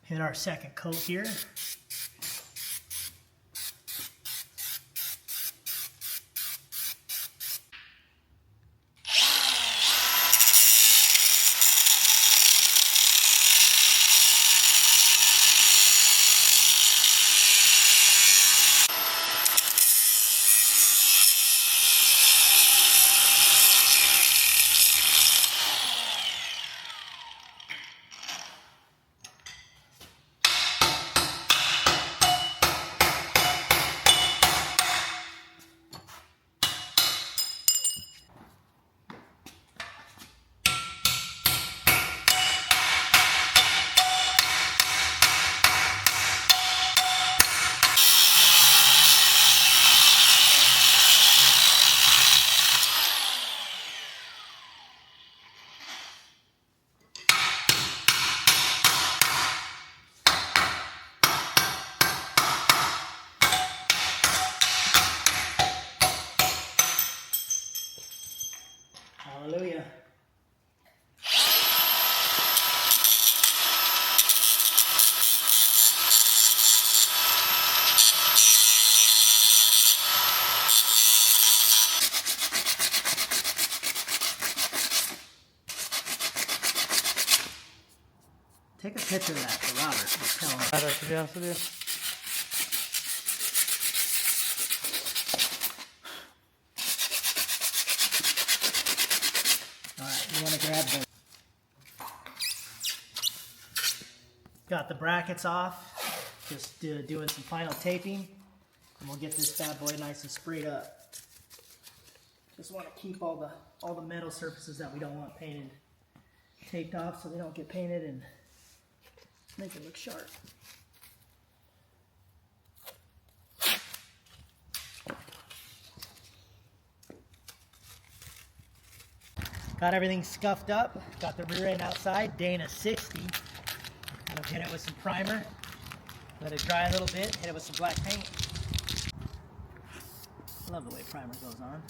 Hit our second coat here. Hallelujah. Take a picture of that for Robert. Just tell him. To be honest with you. You want to grab the... Got the brackets off, just doing some final taping, and we'll get this bad boy nice and sprayed up. Just want to keep all the metal surfaces that we don't want painted taped off so they don't get painted and make it look sharp. Got everything scuffed up, got the rear end outside, Dana 60. We'll hit it with some primer, let it dry a little bit, hit it with some black paint. Love the way primer goes on.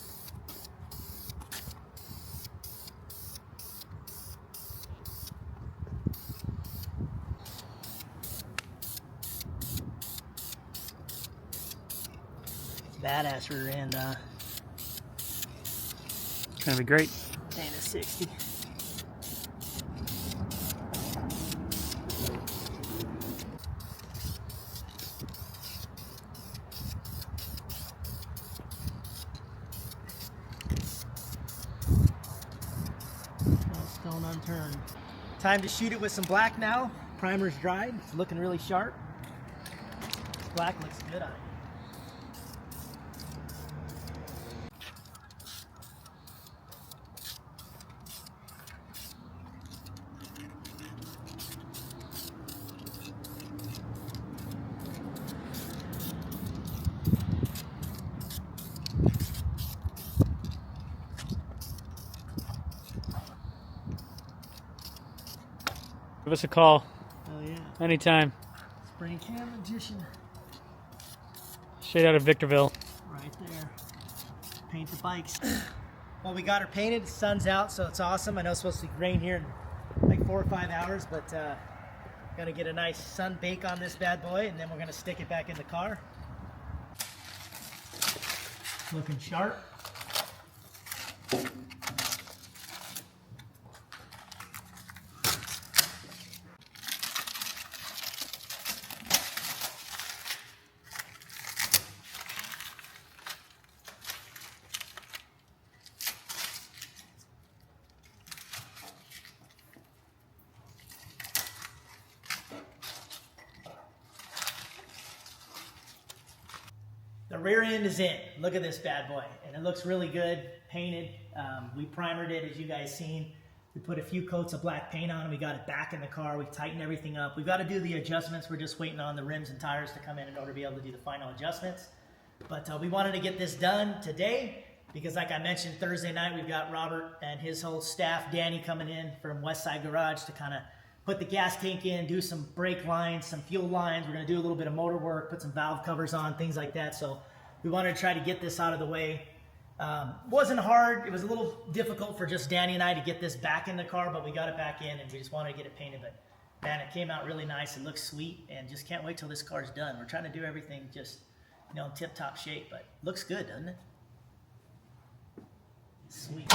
Badass rear end, It's gonna be great. Dana 60. Stone unturned. Time to shoot it with some black now. Primer's dried. It's looking really sharp. Black looks good on it. Give us a call. Oh yeah. Anytime. Spray can magician. Straight out of Victorville. Right there. Paint the bikes. Well, we got her painted. The sun's out, so it's awesome. I know it's supposed to rain here in like 4 or 5 hours, but gonna get a nice sun bake on this bad boy, and then we're gonna stick it back in the car. Looking sharp. The rear end is in. Look at this bad boy. And it looks really good, painted. We primered it, as you guys seen. We put a few coats of black paint on it. We got it back in the car. We tightened everything up. We've got to do the adjustments. We're just waiting on the rims and tires to come in order to be able to do the final adjustments. But we wanted to get this done today because, like I mentioned, Thursday night we've got Robert and his whole staff, Danny, coming in from Westside Garage to kind of put the gas tank in, do some brake lines, some fuel lines. We're going to do a little bit of motor work, put some valve covers on, things like that. So we wanted to try to get this out of the way. Wasn't hard. It was a little difficult for just Danny and I to get this back in the car, but we got it back in and we just wanted to get it painted. But Man, it came out really nice. It looks sweet, and just can't wait till this car's done. We're trying to do everything just, in tip-top shape, but looks good, doesn't it? Sweet.